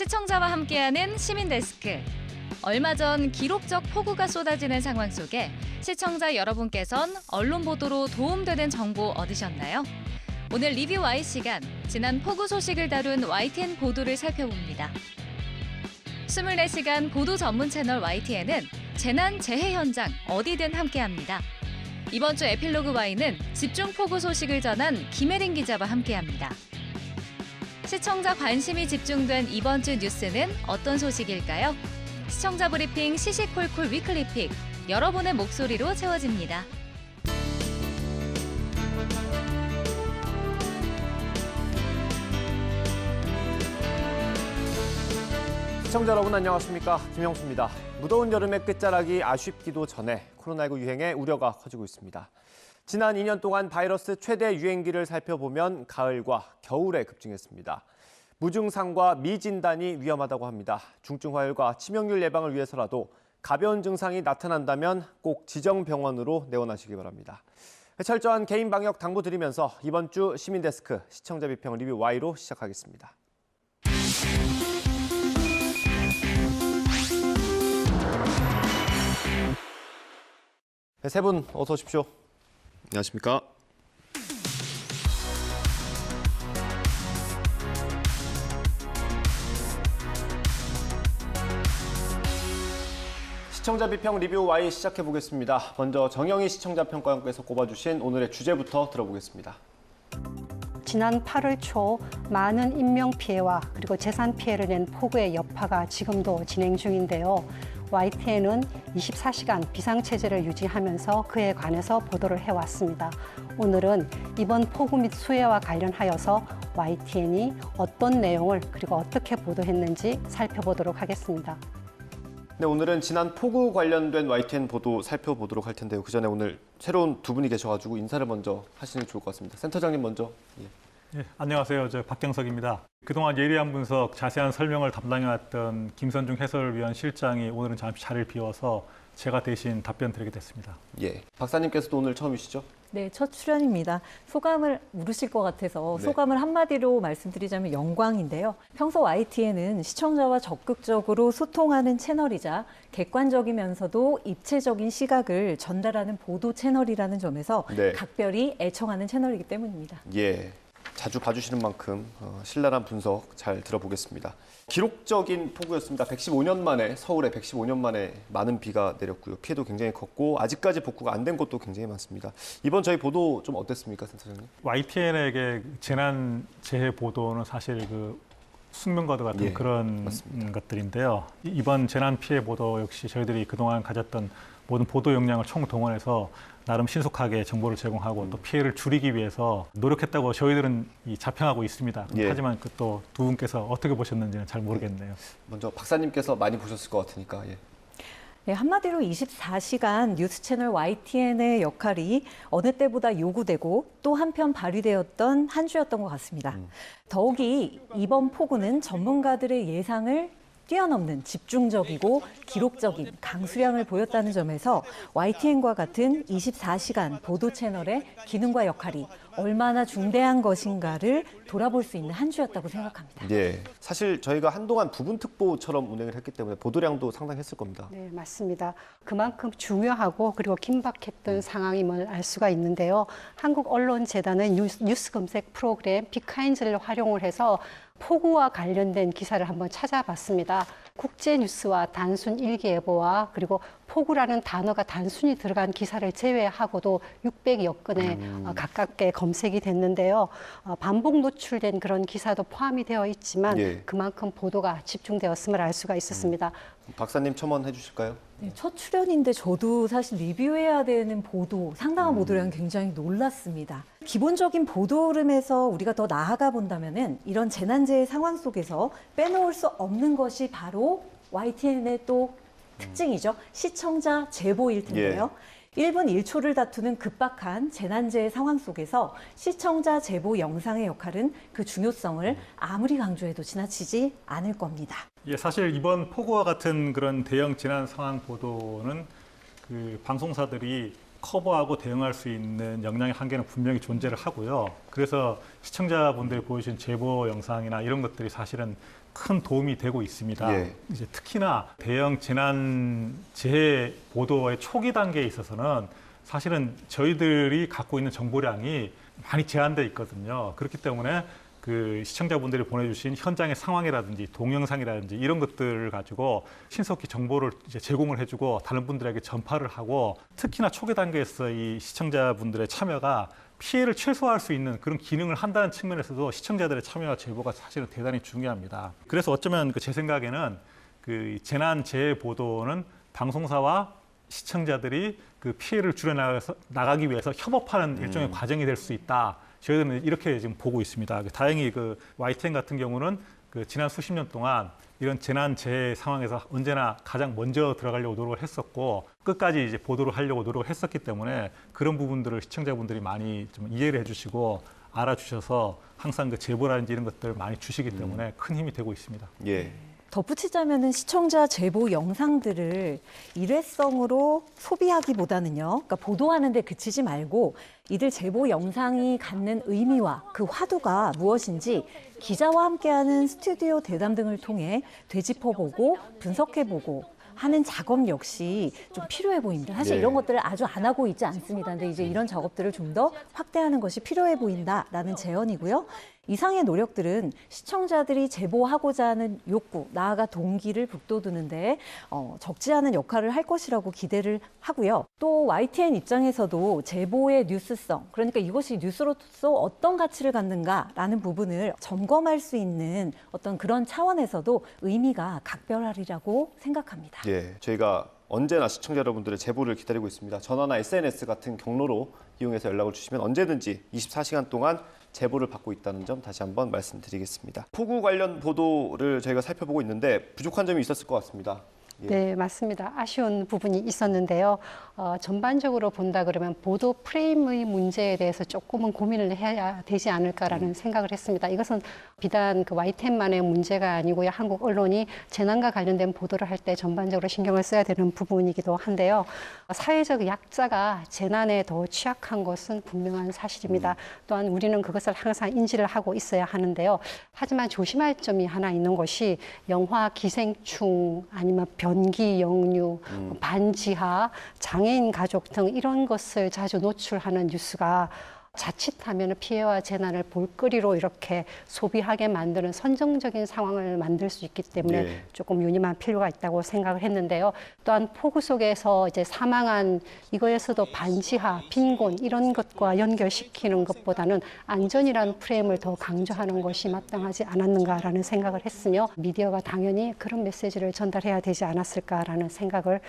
시청자와 함께하는 시민데스크. 얼마 전 기록적 폭우가 쏟아지는 상황 속에 시청자 여러분께선 언론 보도로 도움되는 정보 얻으셨나요? 오늘 리뷰 Y 시간, 지난 폭우 소식을 다룬 YTN 보도를 살펴봅니다. 24시간 보도 전문 채널 YTN은 재난, 재해 현장 어디든 함께합니다. 이번 주 에필로그 Y는 집중 폭우 소식을 전한 김혜린 기자와 함께합니다. 시청자 관심이 집중된 이번 주 뉴스는 어떤 소식일까요? 시청자 브리핑 시시콜콜 위클리픽, 여러분의 목소리로 채워집니다. 시청자 여러분 안녕하십니까? 김영수입니다. 무더운 여름의 끝자락이 아쉽기도 전에 코로나19 유행의 우려가 커지고 있습니다. 지난 2년 동안 바이러스 최대 유행기를 살펴보면 가을과 겨울에 급증했습니다. 무증상과 미진단이 위험하다고 합니다. 중증 화율과 치명률 예방을 위해서라도 가벼운 증상이 나타난다면 꼭 지정병원으로 내원하시기 바랍니다. 철저한 개인 방역 당부드리면서 이번 주 시민데스크 시청자 비평 리뷰 Y로 시작하겠습니다. 세 분 어서 오십시오. 안녕하십니까? 시청자 비평 리뷰 Y 시작해 보겠습니다. 먼저 정영희 시청자 평가원께서 꼽아주신 오늘의 주제부터 들어보겠습니다. 지난 8월 초 많은 인명 피해와 그리고 재산 피해를 낸 폭우의 여파가 지금도 진행 중인데요. YTN은 24시간 비상체제를 유지하면서 그에 관해서 보도를 해왔습니다. 오늘은 이번 폭우 및 수해와 관련하여서 YTN이 어떤 내용을 그리고 어떻게 보도했는지 살펴보도록 하겠습니다. 네, 오늘은 지난 폭우 관련된 YTN 보도 살펴보도록 할 텐데요. 그 전에 오늘 새로운 두 분이 계셔가지고 인사를 먼저 하시는 게 좋을 것 같습니다. 센터장님 먼저. 네, 안녕하세요. 저 박경석입니다. 그동안 예리한 분석, 자세한 설명을 담당해왔던 김선중 해설위원 실장이 오늘은 잠시 자리를 비워서 제가 대신 답변 드리게 됐습니다. 예, 박사님께서도 오늘 처음이시죠? 네, 첫 출연입니다. 소감을 물으실 것 같아서 네. 소감을 한마디로 말씀드리자면 영광인데요. 평소 YTN은 시청자와 적극적으로 소통하는 채널이자 객관적이면서도 입체적인 시각을 전달하는 보도 채널이라는 점에서 네. 각별히 애청하는 채널이기 때문입니다. 예, 자주 봐주시는 만큼 신랄한 분석 잘 들어보겠습니다. 기록적인 폭우였습니다. 115년 만에, 서울에 115년 만에 많은 비가 내렸고요. 피해도 굉장히 컸고 아직까지 복구가 안 된 곳도 굉장히 많습니다. 이번 저희 보도 좀 어땠습니까, 센터장님? YTN에게 재난 재해 보도는 사실 그 숙명과도 같은 예, 그런 맞습니다. 것들인데요. 이번 재난 피해 보도 역시 저희들이 그동안 가졌던 모든 보도 역량을 총동원해서 나름 신속하게 정보를 제공하고 또 피해를 줄이기 위해서 노력했다고 저희들은 자평하고 있습니다. 예. 하지만 그 또 두 분께서 어떻게 보셨는지는 잘 모르겠네요. 먼저 박사님께서 많이 보셨을 것 같으니까. 예. 네, 한마디로 24시간 뉴스 채널 YTN의 역할이 어느 때보다 요구되고 또 한편 발휘되었던 한 주였던 것 같습니다. 더욱이 이번 폭우는 전문가들의 예상을 뛰어넘는 집중적이고 기록적인 강수량을 보였다는 점에서 YTN과 같은 24시간 보도 채널의 기능과 역할이 얼마나 중대한 것인가를 돌아볼 수 있는 한 주였다고 생각합니다. 예, 사실 저희가 한동안 부분특보처럼 운행을 했기 때문에 보도량도 상당했을 겁니다. 네, 맞습니다. 그만큼 중요하고 그리고 긴박했던 상황임을 알 수가 있는데요. 한국언론재단은 뉴스 검색 프로그램 비카인즈를 활용을 해서 폭우와 관련된 기사를 한번 찾아봤습니다. 국제뉴스와 단순 일기예보와 그리고 폭우라는 단어가 단순히 들어간 기사를 제외하고도 600여 건에 가깝게 검색이 됐는데요. 반복 노출된 그런 기사도 포함이 되어 있지만 예. 그만큼 보도가 집중되었음을 알 수가 있었습니다. 박사님 첨언해 주실까요? 네, 첫 출연인데 저도 사실 리뷰해야 되는 보도, 상당한 보도量굉장히 놀랐습니다. 기본적인 보도 흐름에서 우리가 더 나아가 본다면은 이런 재난재해 상황 속에서 빼놓을 수 없는 것이 바로 YTN의 또 특징이죠. 시청자 제보일 텐데요. 1분 1초를 다투는 급박한 재난재해 상황 속에서 시청자 제보 영상의 역할은 그 중요성을 아무리 강조해도 지나치지 않을 겁니다. 예, 사실 이번 폭우와 같은 그런 대형 재난 상황 보도는 그 방송사들이 커버하고 대응할 수 있는 역량의 한계는 분명히 존재를 하고요. 그래서 시청자분들이 보여주신 제보 영상이나 이런 것들이 사실은 큰 도움이 되고 있습니다. 예. 이제 특히나 대형 재난 재해 보도의 초기 단계에 있어서는 사실은 저희들이 갖고 있는 정보량이 많이 제한되어 있거든요. 그렇기 때문에 그 시청자분들이 보내주신 현장의 상황이라든지 동영상이라든지 이런 것들을 가지고 신속히 정보를 이제 제공을 해주고 다른 분들에게 전파를 하고, 특히나 초기 단계에서 이 시청자분들의 참여가 피해를 최소화할 수 있는 그런 기능을 한다는 측면에서도 시청자들의 참여와 제보가 사실은 대단히 중요합니다. 그래서 어쩌면 제 생각에는 그 재난 재해 보도는 방송사와 시청자들이 그 피해를 줄여나가기 위해서 협업하는 일종의 과정이 될 수 있다. 저희들은 이렇게 지금 보고 있습니다. 다행히 그 YTN 같은 경우는 그 지난 수십 년 동안 이런 재난 재해 상황에서 언제나 가장 먼저 들어가려고 노력을 했었고, 끝까지 이제 보도를 하려고 노력을 했었기 때문에 그런 부분들을 시청자분들이 많이 좀 이해를 해주시고 알아주셔서 항상 그 제보라든지 이런 것들을 많이 주시기 때문에 큰 힘이 되고 있습니다. 예. 덧붙이자면은 시청자 제보 영상들을 일회성으로 소비하기보다는요, 그러니까 보도하는 데 그치지 말고 이들 제보 영상이 갖는 의미와 그 화두가 무엇인지 기자와 함께하는 스튜디오 대담 등을 통해 되짚어보고 분석해보고 하는 작업 역시 좀 필요해 보입니다. 사실 네. 이런 것들을 아주 안 하고 있지 않습니다. 근데 이제 이런 작업들을 좀 더 확대하는 것이 필요해 보인다라는 제언이고요. 이상의 노력들은 시청자들이 제보하고자 하는 욕구, 나아가 동기를 북돋우는데 적지 않은 역할을 할 것이라고 기대를 하고요. 또 YTN 입장에서도 제보의 뉴스성, 그러니까 이것이 뉴스로서 어떤 가치를 갖는가라는 부분을 점검할 수 있는 어떤 그런 차원에서도 의미가 각별하리라고 생각합니다. 예, 저희가 언제나 시청자 여러분들의 제보를 기다리고 있습니다. 전화나 SNS 같은 경로로 이용해서 연락을 주시면 언제든지 24시간 동안 제보를 받고 있다는 점 다시 한번 말씀드리겠습니다. 폭우 관련 보도를 저희가 살펴보고 있는데 부족한 점이 있었을 것 같습니다. 예. 네, 맞습니다. 아쉬운 부분이 있었는데요. 전반적으로 본다 그러면 보도 프레임의 문제에 대해서 조금은 고민을 해야 되지 않을까라는 생각을 했습니다. 이것은 비단 그 YTN만의 문제가 아니고요. 한국 언론이 재난과 관련된 보도를 할 때 전반적으로 신경을 써야 되는 부분이기도 한데요. 사회적 약자가 재난에 더 취약한 것은 분명한 사실입니다. 또한 우리는 그것을 항상 인지를 하고 있어야 하는데요. 하지만 조심할 점이 하나 있는 것이 영화 기생충 아니면 변기 역류, 반지하, 장애인 가족 등 이런 것을 자주 노출하는 뉴스가 자칫하면 피해와 재난을 볼거리로 이렇게 소비하게 만드는 선정적인 상황을 만들 수 있기 때문에 네. 조금 유념할 필요가 있다고 생각을 했는데요. 또한 폭우 속에서 이제 사망한 이거에서도 반지하, 빈곤 이런 것과 연결시키는 것보다는 안전이라는 프레임을 더 강조하는 것이 마땅하지 않았는가라는 생각을 했으며 미디어가 당연히 그런 메시지를 전달해야 되지 않았을까라는 생각을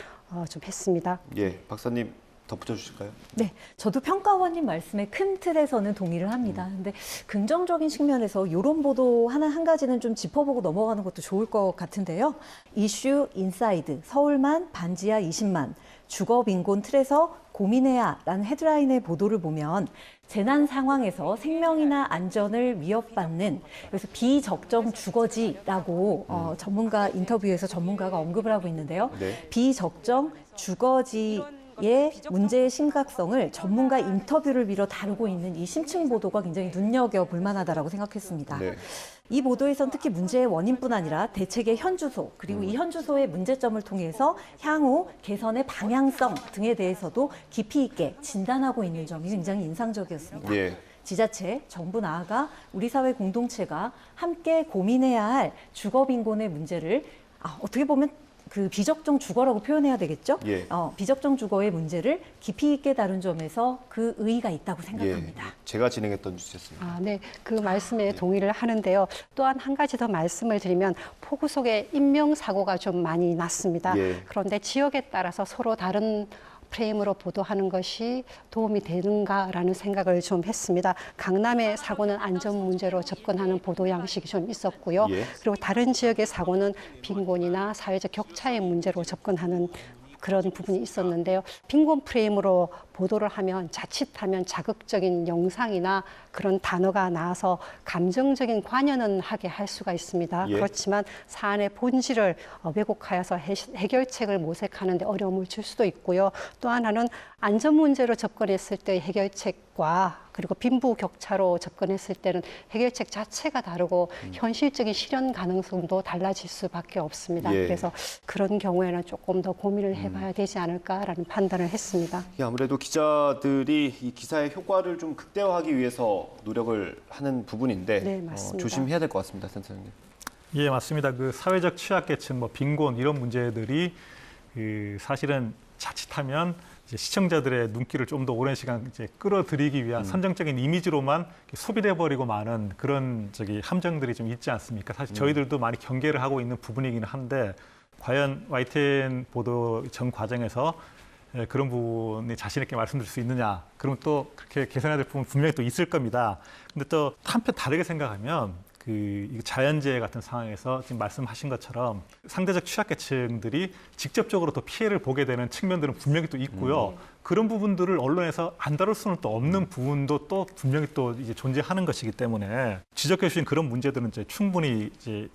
좀 했습니다. 예, 박사님 덧붙여 주실까요? 네, 저도 평가원님 말씀에 큰 틀에서는 동의를 합니다. 근데 긍정적인 측면에서 이런 보도 한 가지는 좀 짚어보고 넘어가는 것도 좋을 것 같은데요. 이슈 인사이드, 서울만 반지하 20만, 주거 빈곤 틀에서 고민해야라는 헤드라인의 보도를 보면 재난 상황에서 생명이나 안전을 위협받는, 그래서 비적정 주거지라고 전문가 인터뷰에서 전문가가 언급을 하고 있는데요. 네. 비적정 주거지 의 문제의 심각성을 전문가 인터뷰를 빌어 다루고 있는 이 심층 보도가 굉장히 눈여겨볼 만하다라고 생각했습니다. 네. 이 보도에선 특히 문제의 원인뿐 아니라 대책의 현주소, 그리고 이 현주소의 문제점을 통해서 향후 개선의 방향성 등에 대해서도 깊이 있게 진단하고 있는 점이 굉장히 인상적이었습니다. 예. 지자체, 정부 나아가 우리 사회 공동체가 함께 고민해야 할 주거 빈곤의 문제를 어떻게 보면 그 비적정 주거라고 표현해야 되겠죠? 예. 비적정 주거의 문제를 깊이 있게 다룬 점에서 그 의의가 있다고 생각합니다. 예. 제가 진행했던 뉴스였습니다. 네, 그 말씀에 동의를 하는데요. 또한 한 가지 더 말씀을 드리면 폭우 속에 인명사고가 좀 많이 났습니다. 예. 그런데 지역에 따라서 서로 다른 프레임으로 보도하는 것이 도움이 되는가라는 생각을 좀 했습니다. 강남의 사고는 안전 문제로 접근하는 보도 양식이 좀 있었고요. 예. 그리고 다른 지역의 사고는 빈곤이나 사회적 격차의 문제로 접근하는 그런 부분이 있었는데요. 빈곤 프레임으로 보도를 하면 자칫하면 자극적인 영상이나 그런 단어가 나와서 감정적인 관여는 하게 할 수가 있습니다. 예. 그렇지만 사안의 본질을 왜곡하여서 해결책을 모색하는 데 어려움을 줄 수도 있고요. 또 하나는 안전 문제로 접근했을 때의 해결책과 그리고 빈부격차로 접근했을 때는 해결책 자체가 다르고 현실적인 실현 가능성도 달라질 수밖에 없습니다. 예. 그래서 그런 경우에는 조금 더 고민을 해봐야 되지 않을까라는 판단을 했습니다. 이게 아무래도 기자들이 이 기사의 효과를 좀 극대화하기 위해서 노력을 하는 부분인데 네, 맞습니다. 조심해야 될 것 같습니다, 센터장님. 예, 맞습니다. 그 사회적 취약계층, 뭐 빈곤 이런 문제들이 그 사실은 자칫하면 이제 시청자들의 눈길을 좀 더 오랜 시간 이제 끌어들이기 위한 선정적인 이미지로만 소비돼 버리고 마는 그런 함정들이 좀 있지 않습니까? 사실 저희들도 많이 경계를 하고 있는 부분이기는 한데 과연 YTN 보도 전 과정에서 그런 부분이 자신 있게 말씀드릴 수 있느냐? 그러면 또 그렇게 개선해야 될 부분 분명히 또 있을 겁니다. 근데 또 한편 다르게 생각하면 이 자연재해 같은 상황에서 지금 말씀하신 것처럼 상대적 취약계층들이 직접적으로 더 피해를 보게 되는 측면들은 분명히 또 있고요. 그런 부분들을 언론에서 안 다룰 수는 또 없는 부분도 또 분명히 또 이제 존재하는 것이기 때문에 지적해 주신 그런 문제들은 이제 충분히 이제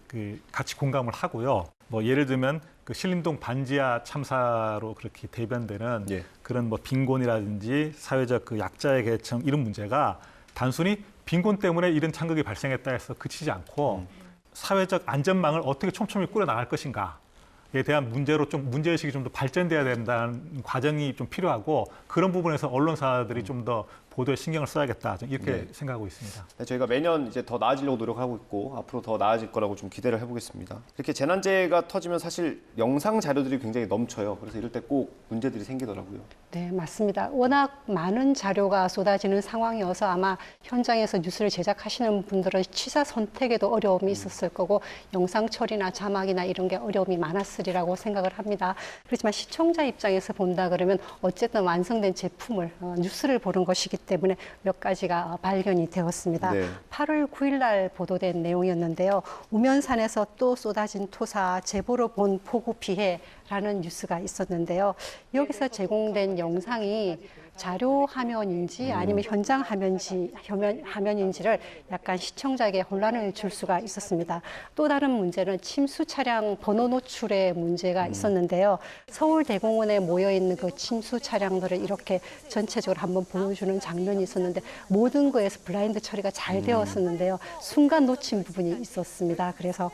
같이 공감을 하고요. 뭐 예를 들면 그 신림동 반지하 참사로 그렇게 대변되는 예. 그런 뭐 빈곤이라든지 사회적 그 약자의 계층 이런 문제가 단순히 빈곤 때문에 이런 창극이 발생했다 해서 그치지 않고 사회적 안전망을 어떻게 촘촘히 꾸려나갈 것인가에 대한 문제로 좀 문제의식이 좀 더 발전돼야 된다는 과정이 좀 필요하고 그런 부분에서 언론사들이 좀 더 보도에 신경을 써야겠다 이렇게 네. 생각하고 있습니다. 저희가 매년 이제 더 나아지려고 노력하고 있고 앞으로 더 나아질 거라고 좀 기대를 해보겠습니다. 이렇게 재난재해가 터지면 사실 영상 자료들이 굉장히 넘쳐요. 그래서 이럴 때 꼭 문제들이 생기더라고요. 네, 맞습니다. 워낙 많은 자료가 쏟아지는 상황이어서 아마 현장에서 뉴스를 제작하시는 분들은 취사 선택에도 어려움이 있었을 거고 영상 처리나 자막이나 이런 게 어려움이 많았으리라고 생각을 합니다. 그렇지만 시청자 입장에서 본다 그러면 어쨌든 완성된 제품을 뉴스를 보는 것이기 때문에 몇 가지가 발견이 되었습니다. 네. 8월 9일 날 보도된 내용이었는데요. 우면산에서 또 쏟아진 토사, 제보로 본 폭우 피해라는 뉴스가 있었는데요. 여기서 제공된 영상이 자료 화면인지 아니면 현장 화면인지를 약간 시청자에게 혼란을 줄 수가 있었습니다. 또 다른 문제는 침수 차량 번호 노출의 문제가 있었는데요. 서울대공원에 모여있는 그 침수 차량들을 이렇게 전체적으로 한번 보여주는 장면이 있었는데 모든 거에서 블라인드 처리가 잘 되었었는데요. 순간 놓친 부분이 있었습니다. 그래서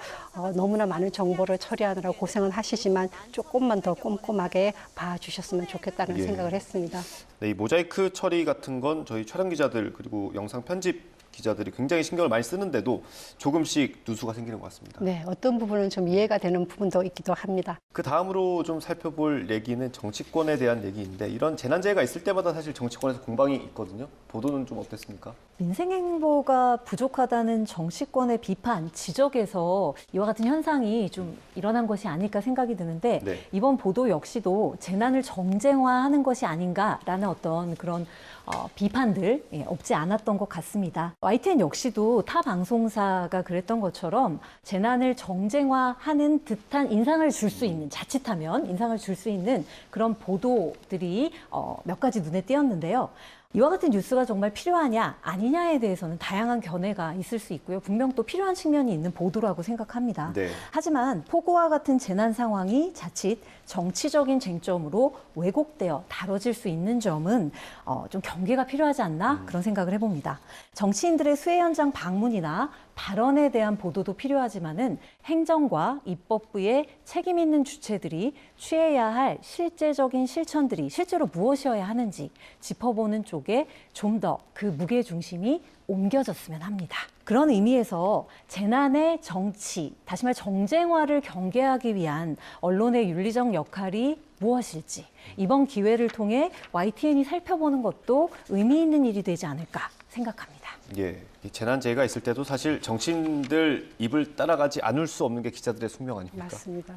너무나 많은 정보를 처리하느라 고생은 하시지만 조금만 더 꼼꼼하게 봐주셨으면 좋겠다는 예. 생각을 했습니다. 네, 이 모자이크 처리 같은 건 저희 촬영 기자들 그리고 영상 편집 기자들이 굉장히 신경을 많이 쓰는데도 조금씩 누수가 생기는 것 같습니다. 네, 어떤 부분은 좀 이해가 되는 부분도 있기도 합니다. 그 다음으로 좀 살펴볼 얘기는 정치권에 대한 얘기인데 이런 재난재해가 있을 때마다 사실 정치권에서 공방이 있거든요. 보도는 좀 어땠습니까? 민생행보가 부족하다는 정치권의 비판, 지적에서 이와 같은 현상이 좀 일어난 것이 아닐까 생각이 드는데 네. 이번 보도 역시도 재난을 정쟁화하는 것이 아닌가라는 어떤 그런 비판들 없지 않았던 것 같습니다. YTN 역시도 타 방송사가 그랬던 것처럼 재난을 정쟁화하는 듯한 인상을 줄 수 있는, 자칫하면 인상을 줄 수 있는 그런 보도들이 몇 가지 눈에 띄었는데요. 이와 같은 뉴스가 정말 필요하냐 아니냐에 대해서는 다양한 견해가 있을 수 있고요. 분명 또 필요한 측면이 있는 보도라고 생각합니다. 네. 하지만 폭우와 같은 재난 상황이 자칫 정치적인 쟁점으로 왜곡되어 다뤄질 수 있는 점은 좀 경계가 필요하지 않나 그런 생각을 해봅니다. 정치인들의 수해 현장 방문이나 발언에 대한 보도도 필요하지만은 행정과 입법부의 책임 있는 주체들이 취해야 할 실제적인 실천들이 실제로 무엇이어야 하는지 짚어보는 쪽에 좀 더 그 무게 중심이 옮겨졌으면 합니다. 그런 의미에서 재난의 정치, 다시 말해 정쟁화를 경계하기 위한 언론의 윤리적 역할이 무엇일지 이번 기회를 통해 YTN이 살펴보는 것도 의미 있는 일이 되지 않을까 생각합니다. 예, 이 재난재해가 있을 때도 사실 정치인들 입을 따라가지 않을 수 없는 게 기자들의 숙명 아닙니까? 맞습니다.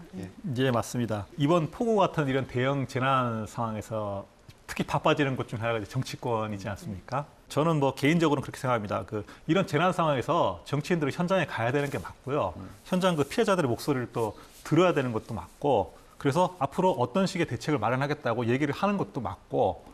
예, 맞습니다. 이번 폭우 같은 이런 대형 재난 상황에서 특히 바빠지는 것 중 하나가 정치권이지 않습니까? 저는 뭐 개인적으로는 그렇게 생각합니다. 이런 재난 상황에서 정치인들은 현장에 가야 되는 게 맞고요. 현장 그 피해자들의 목소리를 또 들어야 되는 것도 맞고, 그래서 앞으로 어떤 식의 대책을 마련하겠다고 얘기를 하는 것도 맞고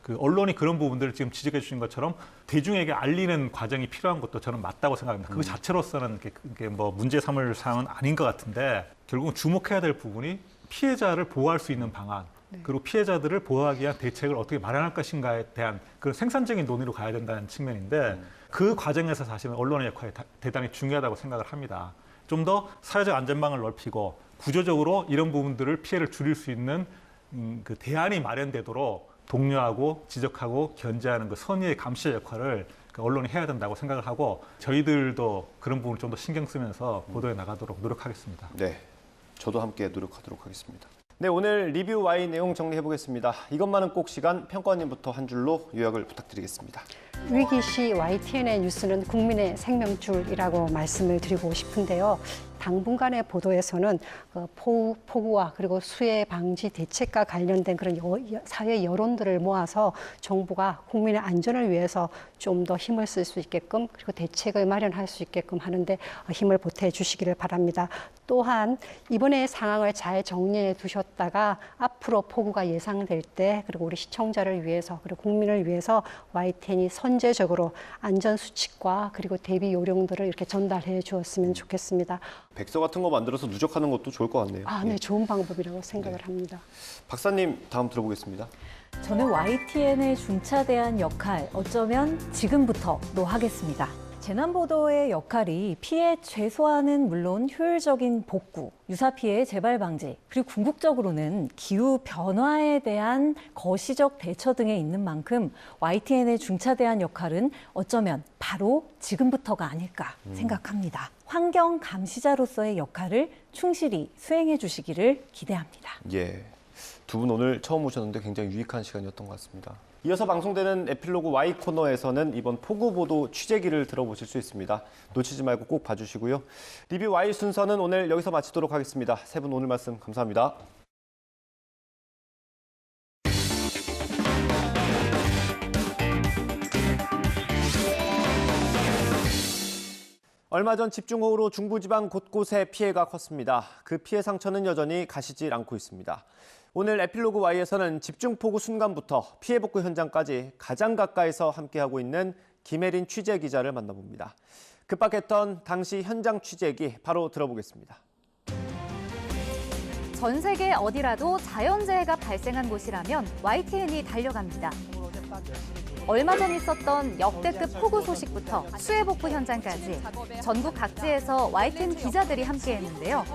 그 언론이 그런 부분들을 지금 지적해 주신 것처럼 대중에게 알리는 과정이 필요한 것도 저는 맞다고 생각합니다. 그 자체로서는 그게 뭐 문제 삼을 사항은 아닌 것 같은데 결국은 주목해야 될 부분이 피해자를 보호할 수 있는 방안 그리고 피해자들을 보호하기 위한 대책을 어떻게 마련할 것인가에 대한 그런 생산적인 논의로 가야 된다는 측면인데 그 과정에서 사실은 언론의 역할이 대단히 중요하다고 생각을 합니다. 좀 더 사회적 안전망을 넓히고 구조적으로 이런 부분들을 피해를 줄일 수 있는 그 대안이 마련되도록 독려하고 지적하고 견제하는 그 선의의 감시의 역할을 그 언론이 해야 된다고 생각을 하고 저희들도 그런 부분을 좀 더 신경 쓰면서 보도해 나가도록 노력하겠습니다. 네, 저도 함께 노력하도록 하겠습니다. 네, 오늘 리뷰 Y 내용 정리해 보겠습니다. 이것만은 꼭 시간 평가원님부터 한 줄로 요약을 부탁드리겠습니다. 위기시 YTN의 뉴스는 국민의 생명줄이라고 말씀을 드리고 싶은데요. 당분간의 보도에서는 폭우와 그리고 수해 방지 대책과 관련된 그런 사회 여론들을 모아서 정부가 국민의 안전을 위해서 좀 더 힘을 쓸 수 있게끔 그리고 대책을 마련할 수 있게끔 하는데 힘을 보태 주시기를 바랍니다. 또한 이번의 상황을 잘 정리해 두셨다가 앞으로 폭우가 예상될 때 그리고 우리 시청자를 위해서 그리고 국민을 위해서 YTN이 선제적으로 안전 수칙과 그리고 대비 요령들을 이렇게 전달해 주었으면 좋겠습니다. 백서 같은 거 만들어서 누적하는 것도 좋을 것 같네요. 네, 좋은 방법이라고 생각을 합니다. 박사님 다음 들어보겠습니다. 저는 YTN의 중차대한 역할, 어쩌면 지금부터로 하겠습니다. 재난보도의 역할이 피해 최소화는 물론 효율적인 복구, 유사피해 재발 방지, 그리고 궁극적으로는 기후 변화에 대한 거시적 대처 등에 있는 만큼 YTN의 중차대한 역할은 어쩌면 바로 지금부터가 아닐까 생각합니다. 환경 감시자로서의 역할을 충실히 수행해 주시기를 기대합니다. 예, 두 분 오늘 처음 오셨는데 굉장히 유익한 시간이었던 것 같습니다. 이어서 방송되는 에필로그 Y 코너에서는 이번 폭우 보도 취재기를 들어보실 수 있습니다. 놓치지 말고 꼭 봐주시고요. 리뷰 Y 순서는 오늘 여기서 마치도록 하겠습니다. 세 분 오늘 말씀 감사합니다. 얼마 전 집중호우로 중부지방 곳곳에 피해가 컸습니다. 그 피해 상처는 여전히 가시질 않고 있습니다. 오늘 에필로그 Y에서는 집중폭우 순간부터 피해 복구 현장까지 가장 가까이서 함께하고 있는 김혜린 취재기자를 만나봅니다. 급박했던 당시 현장 취재기 바로 들어보겠습니다. 전 세계 어디라도 자연재해가 발생한 곳이라면 YTN이 달려갑니다. 얼마 전 있었던 역대급 폭우 소식부터 수해 복구 현장까지 전국 각지에서 YTN 기자들이 함께했는데요.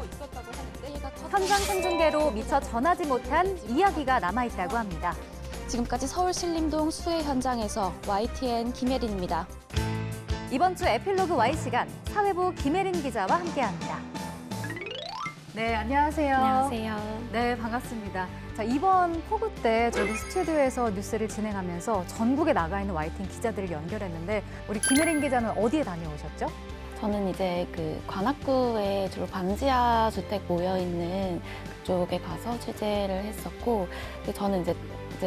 현장 생중계로 미처 전하지 못한 이야기가 남아있다고 합니다. 지금까지 서울 신림동 수해 현장에서 YTN 김혜린입니다. 이번 주 에필로그 Y 시간 사회부 김혜린 기자와 함께합니다. 네, 안녕하세요. 안녕하세요. 네, 반갑습니다. 자, 이번 폭우 때 저도 스튜디오에서 뉴스를 진행하면서 전국에 나가 있는 YTN 기자들을 연결했는데 우리 김혜린 기자는 어디에 다녀오셨죠? 저는 이제 그 관악구에 주로 반지하 주택 모여 있는 그쪽에 가서 취재를 했었고, 저는 이제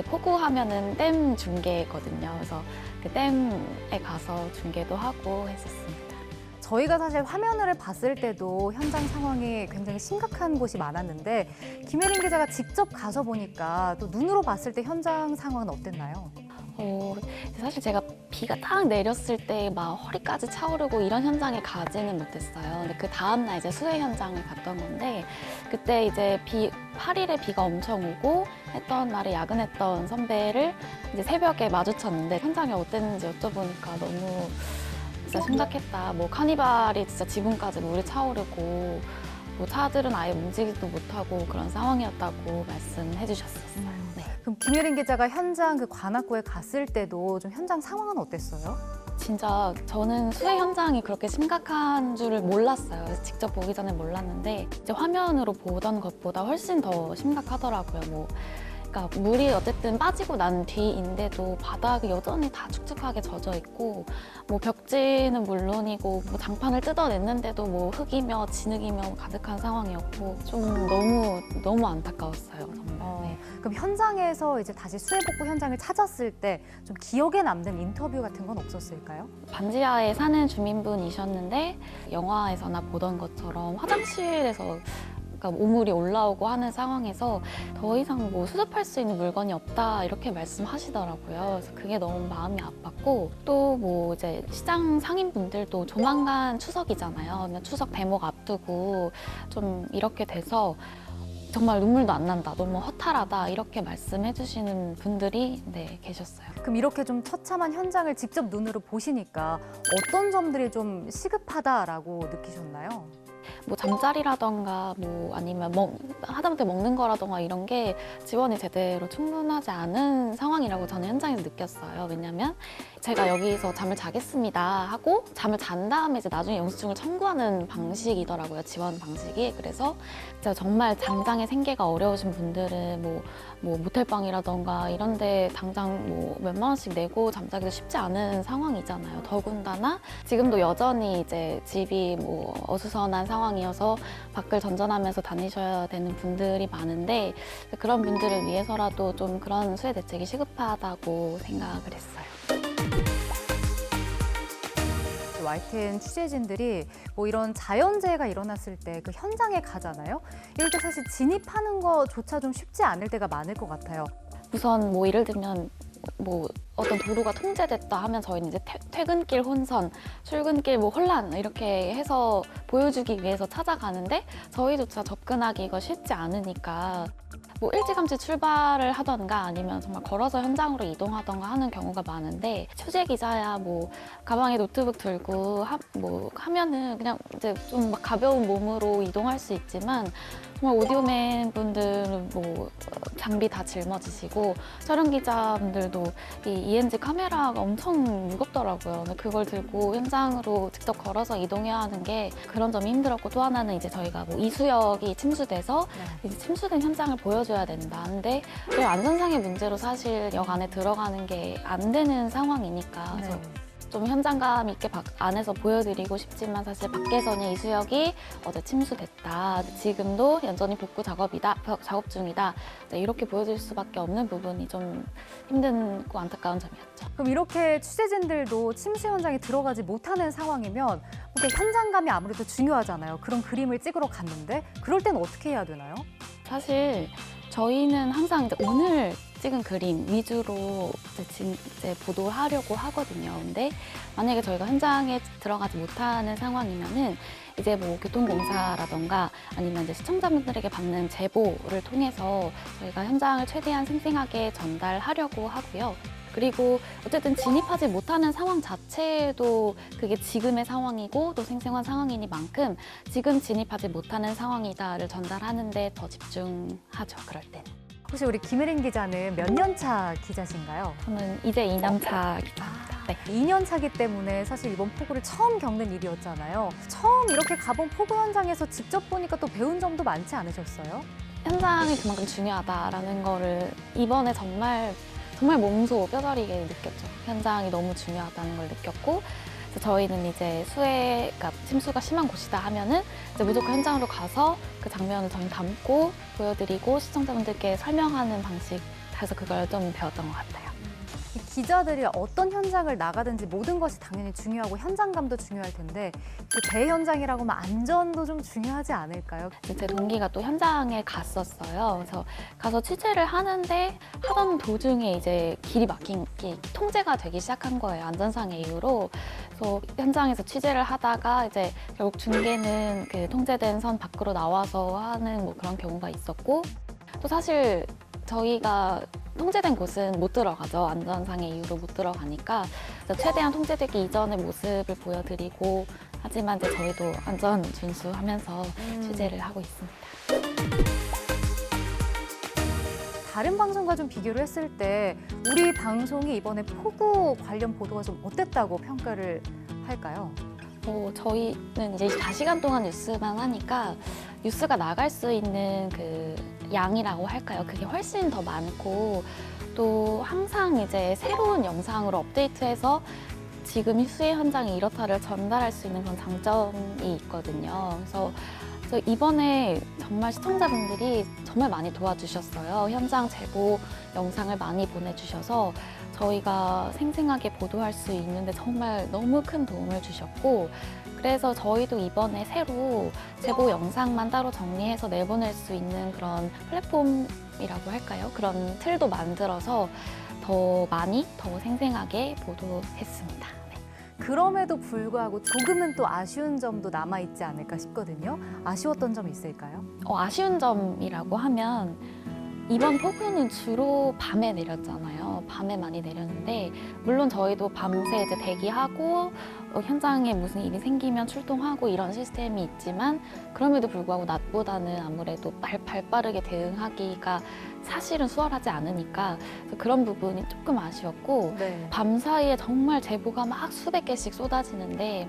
폭우하면은 댐 중계거든요. 그래서 그 댐에 가서 중계도 하고 했었습니다. 저희가 사실 화면을 봤을 때도 현장 상황이 굉장히 심각한 곳이 많았는데 김혜린 기자가 직접 가서 보니까 또 눈으로 봤을 때 현장 상황은 어땠나요? 사실 제가 비가 딱 내렸을 때 막 허리까지 차오르고 이런 현장에 가지는 못했어요. 근데 그 다음날 이제 수해 현장을 갔던 건데 그때 이제 8일에 비가 엄청 오고 했던 날에 야근했던 선배를 이제 새벽에 마주쳤는데 현장이 어땠는지 여쭤보니까 너무 진짜 심각했다. 뭐 카니발이 진짜 지붕까지 물이 차오르고 뭐 차들은 아예 움직이지도 못하고 그런 상황이었다고 말씀해 주셨었어요. 네. 그럼 김혜린 기자가 현장 그 관악구에 갔을 때도 좀 현장 상황은 어땠어요? 진짜 저는 수해 현장이 그렇게 심각한 줄을 몰랐어요. 그래서 직접 보기 전에 몰랐는데 이제 화면으로 보던 것보다 훨씬 더 심각하더라고요. 그러니까 물이 어쨌든 빠지고 난 뒤인데도 바닥이 여전히 다 축축하게 젖어 있고 뭐 벽지는 물론이고 뭐 장판을 뜯어냈는데도 뭐 흙이며 진흙이며 가득한 상황이었고 좀 너무 안타까웠어요. 정말. 네. 그럼 현장에서 이제 다시 수해 복구 현장을 찾았을 때 좀 기억에 남는 인터뷰 같은 건 없었을까요? 반지하에 사는 주민분이셨는데 영화에서나 보던 것처럼 화장실에서 그러니까 오물이 올라오고 하는 상황에서 더 이상 뭐 수습할 수 있는 물건이 없다 이렇게 말씀하시더라고요. 그래서 그게 너무 마음이 아팠고 또 뭐 이제 시장 상인분들도 조만간 추석이잖아요. 추석 대목 앞두고 좀 이렇게 돼서 정말 눈물도 안 난다, 너무 허탈하다 이렇게 말씀해 주시는 분들이 네, 계셨어요. 그럼 이렇게 좀 처참한 현장을 직접 눈으로 보시니까 어떤 점들이 좀 시급하다라고 느끼셨나요? 뭐 잠자리라던가 뭐 아니면 하다못해 먹는 거라던가 이런 게 지원이 제대로 충분하지 않은 상황이라고 저는 현장에서 느꼈어요. 왜냐면 제가 여기서 잠을 자겠습니다 하고 잠을 잔 다음에 이제 나중에 영수증을 청구하는 방식이더라고요. 지원 방식이. 그래서 진짜 정말 당장의 생계가 어려우신 분들은 뭐 모텔방이라던가 이런 데 당장 뭐 몇만 원씩 내고 잠자기도 쉽지 않은 상황이잖아요. 더군다나 지금도 여전히 이제 집이 뭐 어수선한 상황이어서 밖을 전전하면서 다니셔야 되는 분들이 많은데 그런 분들을 위해서라도 좀 그런 수혜 대책이 시급하다고 생각을 했어요. YTN 취재진들이 뭐 이런 자연재해가 일어났을 때 그 현장에 가잖아요. 이럴 때 사실 진입하는 거조차 좀 쉽지 않을 때가 많을 것 같아요. 우선 뭐 예를 들면 뭐 어떤 도로가 통제됐다 하면 저희는 이제 퇴근길 혼선, 출근길 뭐 혼란 이렇게 해서 보여주기 위해서 찾아가는데 저희조차 접근하기가 쉽지 않으니까 뭐 일찌감치 출발을 하던가 아니면 정말 걸어서 현장으로 이동하던가 하는 경우가 많은데 취재 기자야 뭐 가방에 노트북 들고 하면은 그냥 이제 좀 막 가벼운 몸으로 이동할 수 있지만 정말 오디오맨 분들은 뭐 장비 다 짊어지시고 촬영 기자분들도 이 EMG 카메라가 엄청 무겁더라고요. 근데 그걸 들고 현장으로 직접 걸어서 이동해야 하는 게 그런 점이 힘들었고 또 하나는 이제 저희가 뭐 이수역이 침수돼서 이제 침수된 현장을 보여줘야 된다. 근데 그 안전상의 문제로 사실 역 안에 들어가는 게 안 되는 상황이니까 그래서 좀 현장감 있게 안에서 보여드리고 싶지만 사실 밖에서는 이수역이 어제 침수됐다. 지금도 여전히 복구 작업 중이다. 이렇게 보여줄 수밖에 없는 부분이 좀 힘든고 안타까운 점이었죠. 그럼 이렇게 취재진들도 침수 현장에 들어가지 못하는 상황이면 이렇게 현장감이 아무래도 중요하잖아요. 그런 그림을 찍으러 갔는데 그럴 때는 어떻게 해야 되나요? 사실 저희는 항상 이제 오늘 찍은 그림 위주로 이제 보도하려고 하거든요. 근데 만약에 저희가 현장에 들어가지 못하는 상황이면은 이제 뭐 교통공사라던가 아니면 이제 시청자분들에게 받는 제보를 통해서 저희가 현장을 최대한 생생하게 전달하려고 하고요. 그리고 어쨌든 진입하지 못하는 상황 자체도 그게 지금의 상황이고 또 생생한 상황이니만큼 지금 진입하지 못하는 상황이다를 전달하는 데 더 집중하죠. 그럴 때는. 혹시 우리 김혜린 기자는 몇 년 차 기자신가요? 저는 이제 2년 차 기자입니다. 네. 2년 차기 때문에 사실 이번 폭우를 처음 겪는 일이었잖아요. 처음 이렇게 가본 폭우 현장에서 직접 보니까 또 배운 점도 많지 않으셨어요? 현장이 그만큼 중요하다라는 거를 이번에 정말 몸소 뼈저리게 느꼈죠. 현장이 너무 중요하다는 걸 느꼈고 그래서 저희는 이제 그러니까 침수가 심한 곳이다 하면은 이제 무조건 현장으로 가서 그 장면을 저희 담고 보여드리고 시청자분들께 설명하는 방식 그래서 그걸 좀 배웠던 것 같아요. 기자들이 어떤 현장을 나가든지 모든 것이 당연히 중요하고 현장감도 중요할 텐데 그 대현장이라고 하면 안전도 좀 중요하지 않을까요? 제 동기가 또 현장에 갔었어요. 그래서 가서 취재를 하는데 하던 도중에 이제 길이 막힌 게 통제가 되기 시작한 거예요. 안전상의 이유로. 그래서 현장에서 취재를 하다가 이제 결국 중계는 그 통제된 선 밖으로 나와서 하는 뭐 그런 경우가 있었고 또 사실 저희가 통제된 곳은 못 들어가죠. 안전상의 이유로 못 들어가니까 최대한 통제되기 이전의 모습을 보여드리고 하지만 이제 저희도 안전 준수하면서 취재를 하고 있습니다. 다른 방송과 좀 비교를 했을 때 우리 방송이 이번에 폭우 관련 보도가 좀 어땠다고 평가를 할까요? 저희는 이제 24시간 동안 뉴스만 하니까 뉴스가 나갈 수 있는 그 양이라고 할까요? 그게 훨씬 더 많고 또 항상 이제 새로운 영상으로 업데이트해서 지금 수해 현장이 이렇다를 전달할 수 있는 그런 장점이 있거든요. 그래서 그래서 이번에 정말 시청자분들이 정말 많이 도와주셨어요. 현장 제보 영상을 많이 보내주셔서 저희가 생생하게 보도할 수 있는데 정말 너무 큰 도움을 주셨고, 그래서 저희도 이번에 새로 제보 영상만 따로 정리해서 내보낼 수 있는 그런 플랫폼이라고 할까요? 그런 틀도 만들어서 더 많이, 더 생생하게 보도했습니다. 네. 그럼에도 불구하고 조금은 또 아쉬운 점도 남아있지 않을까 싶거든요. 아쉬웠던 점이 있을까요? 아쉬운 점이라고 하면 이번 폭우는 주로 밤에 내렸잖아요. 밤에 많이 내렸는데 물론 저희도 밤새 이제 대기하고 현장에 무슨 일이 생기면 출동하고 이런 시스템이 있지만 그럼에도 불구하고 낮보다는 아무래도 발빠르게 대응하기가 사실은 수월하지 않으니까 그런 부분이 조금 아쉬웠고 네. 밤 사이에 정말 제보가 막 수백 개씩 쏟아지는데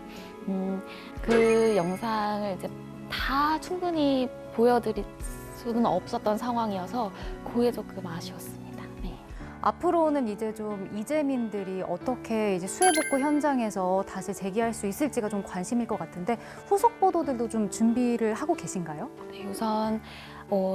그 영상을 이제 다 충분히 보여드릴 수는 없었던 상황이어서 그게 조금 아쉬웠습니다. 네. 앞으로는 이제 좀 이재민들이 어떻게 이제 수해 복구 현장에서 다시 재기할 수 있을지가 좀 관심일 것 같은데 후속 보도들도 좀 준비를 하고 계신가요? 네, 우선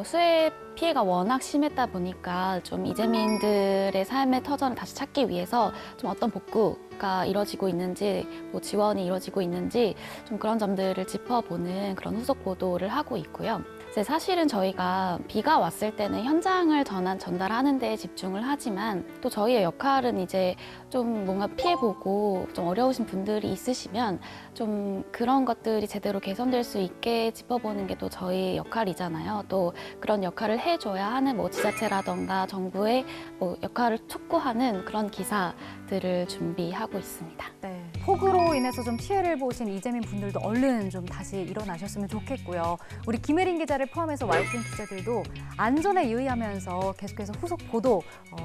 수해 피해가 워낙 심했다 보니까 좀 이재민들의 삶의 터전을 다시 찾기 위해서 좀 어떤 복구가 이루어지고 있는지, 뭐 지원이 이루어지고 있는지 좀 그런 점들을 짚어보는 그런 후속 보도를 하고 있고요. 이제 사실은 저희가 비가 왔을 때는 현장을 전달하는 데 집중을 하지만 또 저희의 역할은 이제 좀 뭔가 피해보고 좀 어려우신 분들이 있으시면 좀 그런 것들이 제대로 개선될 수 있게 짚어보는 게 또 저희의 역할이잖아요. 또 그런 역할을 해줘야 하는 뭐 지자체라던가 정부의 뭐 역할을 촉구하는 그런 기사들을 준비하고 있습니다. 네. 폭우로 인해서 좀 피해를 보신 이재민 분들도 얼른 좀 다시 일어나셨으면 좋겠고요. 우리 김혜린 기자를 포함해서 YTN 기자들도 안전에 유의하면서 계속해서 후속 보도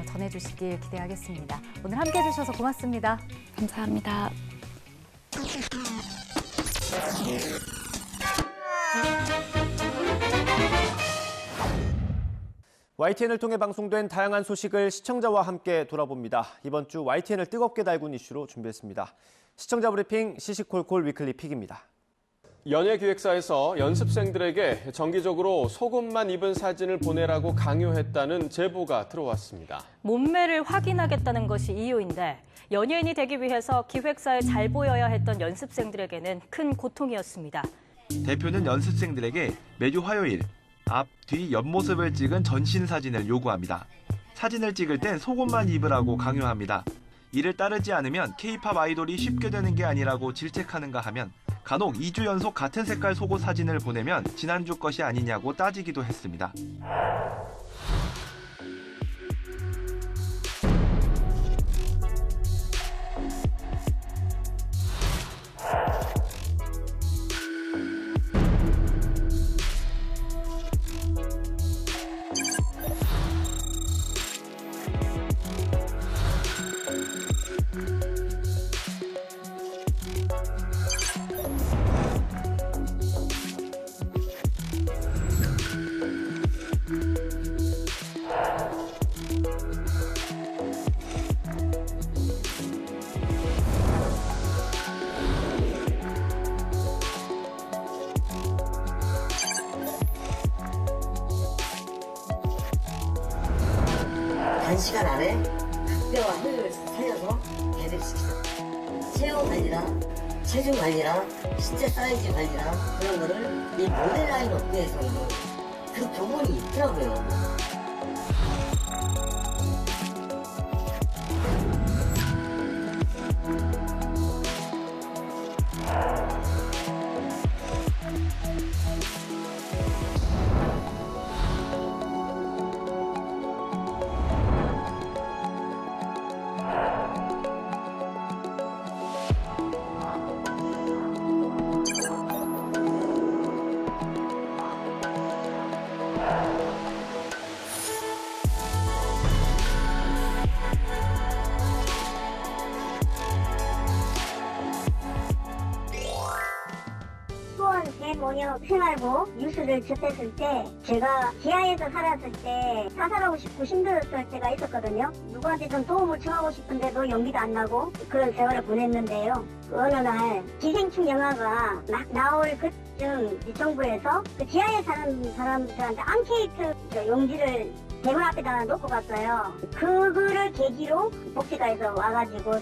전해주시길 기대하겠습니다. 오늘 함께 해주셔서 고맙습니다. 감사합니다. YTN을 통해 방송된 다양한 소식을 시청자와 함께 돌아봅니다. 이번 주 YTN을 뜨겁게 달군 이슈로 준비했습니다. 시청자 브리핑 시시콜콜 위클리 픽입니다. 연예기획사에서 연습생들에게 정기적으로 속옷만 입은 사진을 보내라고 강요했다는 제보가 들어왔습니다. 몸매를 확인하겠다는 것이 이유인데 연예인이 되기 위해서 기획사에 잘 보여야 했던 연습생들에게는 큰 고통이었습니다. 대표는 연습생들에게 매주 화요일 앞, 뒤 옆모습을 찍은 전신 사진을 요구합니다. 사진을 찍을 땐 속옷만 입으라고 강요합니다. 이를 따르지 않으면 K-팝 아이돌이 쉽게 되는 게 아니라고 질책하는가 하면 간혹 2주 연속 같은 색깔 속옷 사진을 보내면 지난주 것이 아니냐고 따지기도 했습니다. 단시간 안에 각별와 효율을 살려서 개들시키자. 체형 관리랑 체중 관리랑 신체 사이즈 관리랑 그런 거를 이 모델 라인 업계에서는 그 부분이 있더라고요. 대모녀 생활복 뉴스를 접했을 때 제가 지하에서 살았을 때 사살하고 싶고 힘들었을 때가 있었거든요. 누구한테 좀 도움을 청하고 싶은데도 용기도 안 나고 그런 생활을 보냈는데요. 어느 날 기생충 영화가 막 나올 그 전에쯤 정부에서 그 지하에 사는 사람들한테 앙케이트 용지를 대문 앞에다 놓고 갔어요. 그거를 계기로 복지가에서 와가지고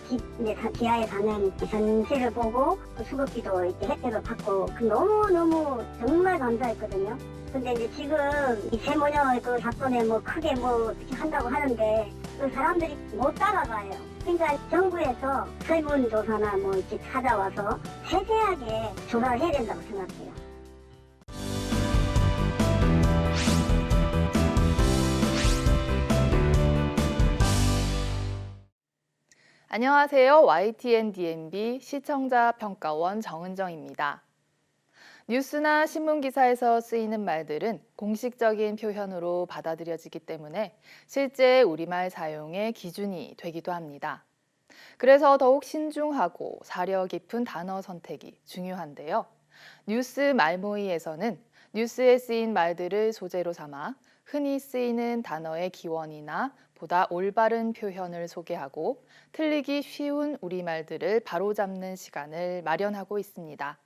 이제 지하에 사는 전세를 보고 그 수급비도 이렇게 혜택을 받고 너무너무 정말 감사했거든요. 근데 이제 지금 이 세모녀 그 사건에 뭐 크게 뭐 한다고 하는데 그 사람들이 못 따라가요. 그러니까 정부에서 설문조사나 뭐 이렇게 찾아와서 세세하게 조사를 해야 된다고 생각해요. 안녕하세요. YTN DMB 시청자 평가원 정은정입니다. 뉴스나 신문 기사에서 쓰이는 말들은 공식적인 표현으로 받아들여지기 때문에 실제 우리말 사용의 기준이 되기도 합니다. 그래서 더욱 신중하고 사려 깊은 단어 선택이 중요한데요. 뉴스 말모이에서는 뉴스에 쓰인 말들을 소재로 삼아 흔히 쓰이는 단어의 기원이나 보다 올바른 표현을 소개하고 틀리기 쉬운 우리말들을 바로잡는 시간을 마련하고 있습니다.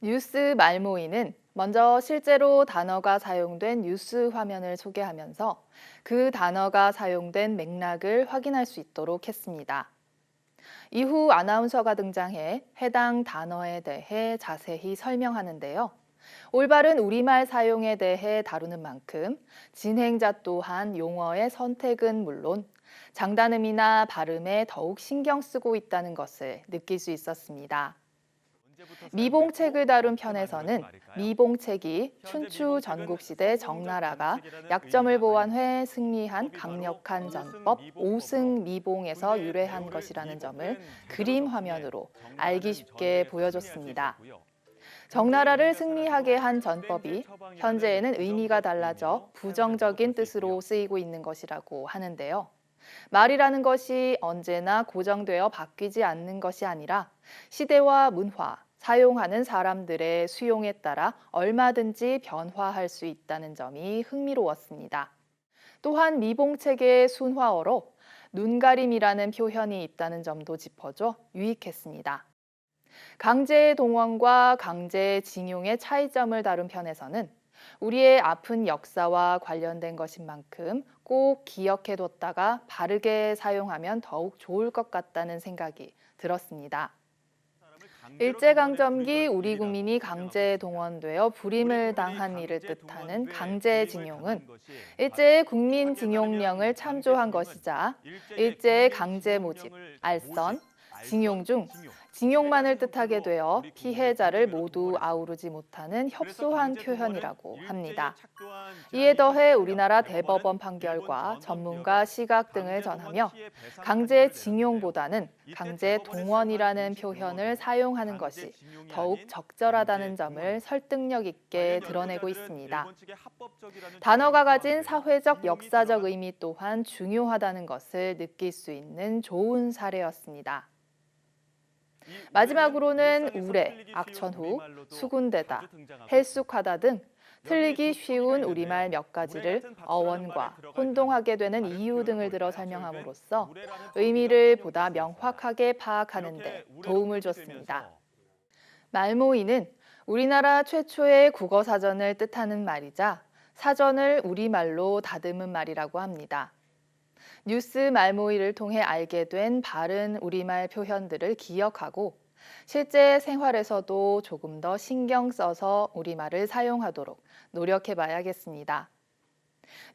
뉴스 말모이는 먼저 실제로 단어가 사용된 뉴스 화면을 소개하면서 그 단어가 사용된 맥락을 확인할 수 있도록 했습니다. 이후 아나운서가 등장해 해당 단어에 대해 자세히 설명하는데요. 올바른 우리말 사용에 대해 다루는 만큼 진행자 또한 용어의 선택은 물론 장단음이나 발음에 더욱 신경 쓰고 있다는 것을 느낄 수 있었습니다. 미봉책을 다룬 편에서는 미봉책이 춘추 전국시대 정나라가 약점을 보완해 승리한 강력한 전법 5승 미봉에서 유래한 것이라는 점을 그림 화면으로 알기 쉽게 보여줬습니다. 정나라를 승리하게 한 전법이 현재에는 의미가 달라져 부정적인 뜻으로 쓰이고 있는 것이라고 하는데요. 말이라는 것이 언제나 고정되어 바뀌지 않는 것이 아니라 시대와 문화, 사용하는 사람들의 수용에 따라 얼마든지 변화할 수 있다는 점이 흥미로웠습니다. 또한 미봉책의 순화어로 눈가림이라는 표현이 있다는 점도 짚어줘 유익했습니다. 강제의 동원과 강제의 징용의 차이점을 다룬 편에서는 우리의 아픈 역사와 관련된 것인 만큼 꼭 기억해뒀다가 바르게 사용하면 더욱 좋을 것 같다는 생각이 들었습니다. 일제강점기 우리 국민이 강제에 동원되어 불임을 당한 일을 뜻하는 강제징용은 일제의 국민징용령을 참조한 것이자 일제의 강제 모집, 알선, 징용 중 징용만을 뜻하게 되어 피해자를 모두 아우르지 못하는 협소한 표현이라고 합니다. 이에 더해 우리나라 대법원 판결과 전문가 시각 등을 전하며 강제징용보다는 강제동원이라는 표현을 사용하는 것이 더욱 적절하다는 점을 설득력 있게 드러내고 있습니다. 단어가 가진 사회적 역사적 의미 또한 중요하다는 것을 느낄 수 있는 좋은 사례였습니다. 마지막으로는 우레, 악천후, 수군대다, 헬쑥하다 등 틀리기 쉬운 우리말 몇 가지를 어원과 혼동하게 되는 이유 등을 들어 설명함으로써 의미를 보다 명확하게 파악하는 데 도움을 줬습니다. 말모이는 우리나라 최초의 국어사전을 뜻하는 말이자 사전을 우리말로 다듬은 말이라고 합니다. 뉴스 말모이를 통해 알게 된 바른 우리말 표현들을 기억하고 실제 생활에서도 조금 더 신경 써서 우리말을 사용하도록 노력해봐야겠습니다.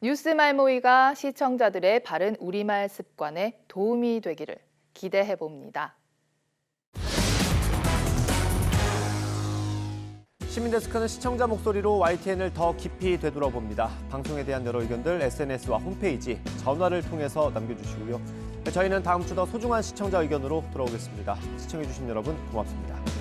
뉴스 말모이가 시청자들의 바른 우리말 습관에 도움이 되기를 기대해봅니다. 시민데스크는 시청자 목소리로 YTN을 더 깊이 되돌아봅니다. 방송에 대한 여러 의견들 SNS와 홈페이지, 전화를 통해서 남겨주시고요. 저희는 다음 주 더 소중한 시청자 의견으로 돌아오겠습니다. 시청해주신 여러분 고맙습니다.